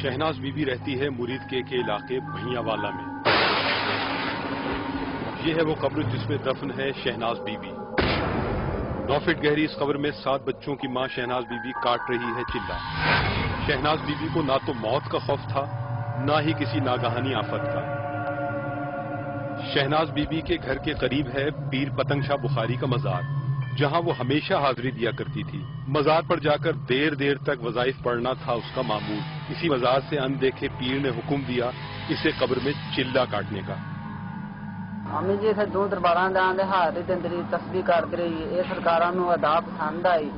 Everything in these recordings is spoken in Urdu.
شہناز بی بی رہتی ہے مرید کے علاقے بھیاں والا میں۔ یہ ہے وہ قبر جس میں دفن ہے شہناز بی بی۔ 9 فٹ گہری اس قبر میں 7 بچوں کی ماں شہناز بی بی کاٹ رہی ہے چلہ۔ شہناز بی بی کو نہ تو موت کا خوف تھا نہ ہی کسی ناگہانی آفت کا۔ شہناز بی بی کے گھر کے قریب ہے پیر پتنگ شاہ بخاری کا مزار، جہاں وہ ہمیشہ حاضری دیا کرتی تھی۔ مزار پر جا کر دیر دیر تک وظائف پڑھنا تھا اس کا معمول۔ اسی مزار سے اندیکھے پیر نے حکم دیا اسے قبر میں چلہ کاٹنے کا۔ امی جی اتنے دو درباراں دے حاضری دیندی رہی، تسبیح کرتی رہی، یہ سرکاراں نوں ادا پسند آئی،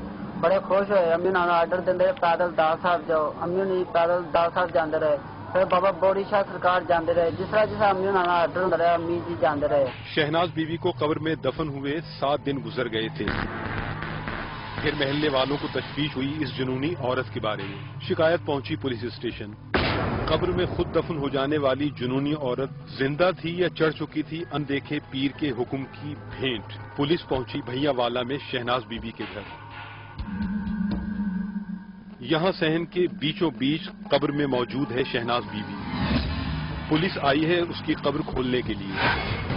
بڑے خوش ہوئے۔ امی نال آرڈر دیندے پیدل دال صاحب جاؤ، امی نے پیدل دال صاحب جاندے رہے۔ پھر بابا بوڑی شاہ سرکار جاندے رہے، جس طرح امی نال آرڈر ہوندا رہا امی جی جاندے رہے۔ شہناز بی بی کو قبر میں دفن ہوئے 7 دن گزر گئے تھے۔ پھر محلے والوں کو تشویش ہوئی اس جنونی عورت کے بارے میں۔ شکایت پہنچی پولیس اسٹیشن۔ قبر میں خود دفن ہو جانے والی جنونی عورت زندہ تھی یا چڑھ چکی تھی اندیکھے پیر کے حکم کی بھینٹ۔ پولیس پہنچی بھیاں والا میں شہناز بی بی کے گھر۔ یہاں صحن کے بیچوں بیچ قبر میں موجود ہے شہناز بی بی۔ پولیس آئی ہے اس کی قبر کھولنے کے لیے۔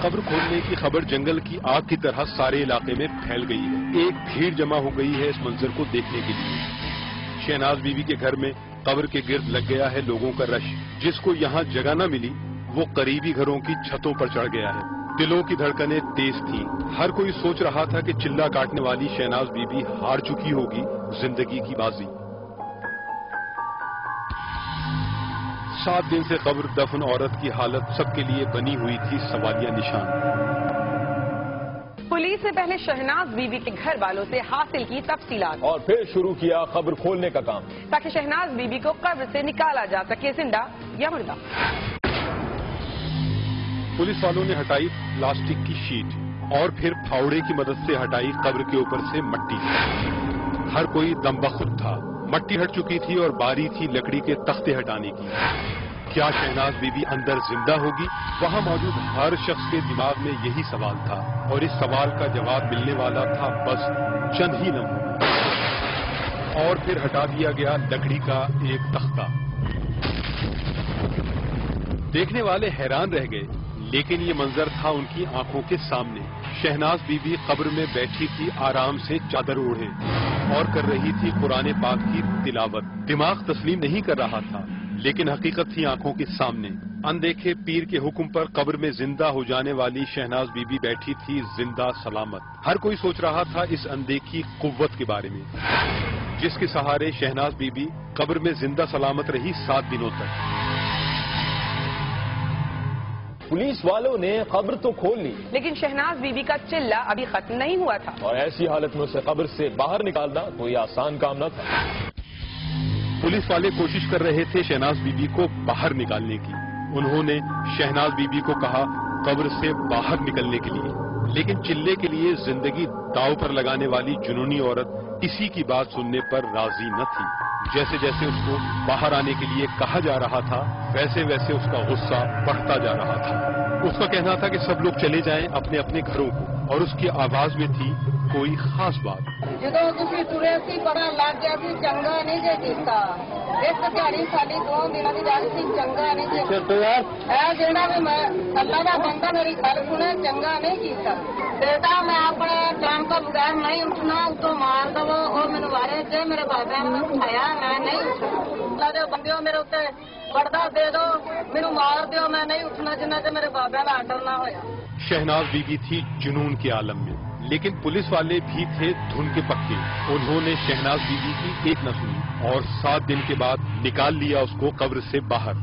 قبر کھولنے کی خبر جنگل کی آگ کی طرح سارے علاقے میں پھیل گئی ہے۔ ایک بھیڑ جمع ہو گئی ہے اس منظر کو دیکھنے کے لیے۔ شہناز بی بی کے گھر میں قبر کے گرد لگ گیا ہے لوگوں کا رش۔ جس کو یہاں جگہ نہ ملی وہ قریبی گھروں کی چھتوں پر چڑھ گیا ہے۔ دلوں کی دھڑکنیں تیز تھیں۔ ہر کوئی سوچ رہا تھا کہ چلہ کاٹنے والی شہناز بی بی ہار چکی ہوگی زندگی کی بازی۔ 7 دن سے قبر دفن عورت کی حالت سب کے لیے بنی ہوئی تھی سوالیہ نشان۔ پولیس نے پہلے شہناز بی بی کے گھر والوں سے حاصل کی تفصیلات اور پھر شروع کیا قبر کھولنے کا کام، تاکہ شہناز بی بی کو قبر سے نکالا جا سکے زندہ یا مردہ۔ پولیس والوں نے ہٹائی پلاسٹک کی شیٹ اور پھر پھاوڑے کی مدد سے ہٹائی قبر کے اوپر سے مٹی۔ ہر کوئی دم بخود تھا۔ مٹی ہٹ چکی تھی اور باری تھی لکڑی کے تختے ہٹانے کی۔ کیا شہناز بی بی اندر زندہ ہوگی؟ وہاں موجود ہر شخص کے دماغ میں یہی سوال تھا، اور اس سوال کا جواب ملنے والا تھا بس چند ہی لمحوں میں۔ اور پھر ہٹا دیا گیا لکڑی کا ایک تختہ۔ دیکھنے والے حیران رہ گئے، لیکن یہ منظر تھا ان کی آنکھوں کے سامنے۔ شہناز بی بی قبر میں بیٹھی تھی آرام سے چادر اوڑھے اور کر رہی تھی قرآن پاک کی تلاوت۔ دماغ تسلیم نہیں کر رہا تھا، لیکن حقیقت تھی آنکھوں کے سامنے۔ اندیکھے پیر کے حکم پر قبر میں زندہ ہو جانے والی شہناز بی بی بیٹھی تھی زندہ سلامت۔ ہر کوئی سوچ رہا تھا اس اندیکھی قوت کے بارے میں، جس کے سہارے شہناز بی بی قبر میں زندہ سلامت رہی 7 دنوں تک۔ پولیس والوں نے قبر تو کھول لی، لیکن شہناز بی بی کا چلہ ابھی ختم نہیں ہوا تھا، اور ایسی حالت میں اسے قبر سے باہر نکالنا کوئی آسان کام نہ تھا۔ پولیس والے کوشش کر رہے تھے شہناز بی بی کو باہر نکالنے کی۔ انہوں نے شہناز بی بی کو کہا قبر سے باہر نکلنے کے لیے، لیکن چلے کے لیے زندگی داؤ پر لگانے والی جنونی عورت کسی کی بات سننے پر راضی نہ تھی۔ جیسے جیسے اس کو باہر آنے کے لیے کہا جا رہا تھا ویسے ویسے اس کا غصہ بڑھتا جا رہا تھا۔ اس کا کہنا تھا کہ سب لوگ چلے جائیں اپنے اپنے گھروں کو، اور اس کی آواز میں تھی کوئی خاص بات۔ جدوں تسی ترے سی پڑا لگ گیا سی چنگا نہیں جے کیتا، ایک دیہڑی ساڈی 2 دنوں دی رہ سی چنگا نہیں جے اے جڑا بھی میں اللہ دا بندہ میری گل سنے چنگا نہیں کیتا۔ بیٹا میں اپنے ٹائم کو بغیر نہیں اٹھنا، تو مار دو اور مینوں مارے جے میرے بابا نے سکھایا میں نہیں اٹھنا۔ اللہ دے بندیو میرے اوتے پردہ دے دو، مینوں مار دیو، میں نہیں اٹھنا جنہ تے میرے بابا دا آرڈر نہ ہویا۔ شہناز بی بی تھی جنون کے عالم میں، لیکن پولیس والے بھی تھے دھن کے پکے۔ انہوں نے شہناز بی بی کی ایک نہ سنی اور 7 دن کے بعد نکال لیا اس کو قبر سے باہر۔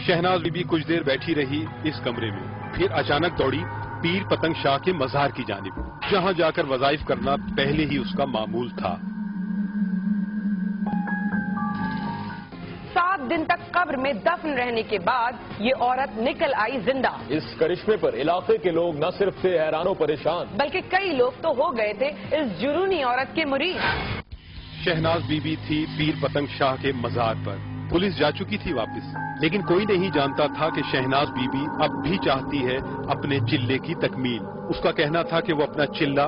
شہناز بی بی کچھ دیر بیٹھی رہی اس کمرے میں، پھر اچانک دوڑی پیر پتنگ شاہ کے مزار کی جانب، جہاں جا کر وظائف کرنا پہلے ہی اس کا معمول تھا۔ 7 دن تک قبر میں دفن رہنے کے بعد یہ عورت نکل آئی زندہ۔ اس کرشمے پر علاقے کے لوگ نہ صرف تھے حیران و پریشان، بلکہ کئی لوگ تو ہو گئے تھے اس جنونی عورت کے مرید۔ شہناز بی بی تھی پیر پتنگ شاہ کے مزار پر۔ پولیس جا چکی تھی واپس، لیکن کوئی نہیں جانتا تھا کہ شہناز بی بی اب بھی چاہتی ہے اپنے چلے کی تکمیل۔ اس کا کہنا تھا کہ وہ اپنا چلہ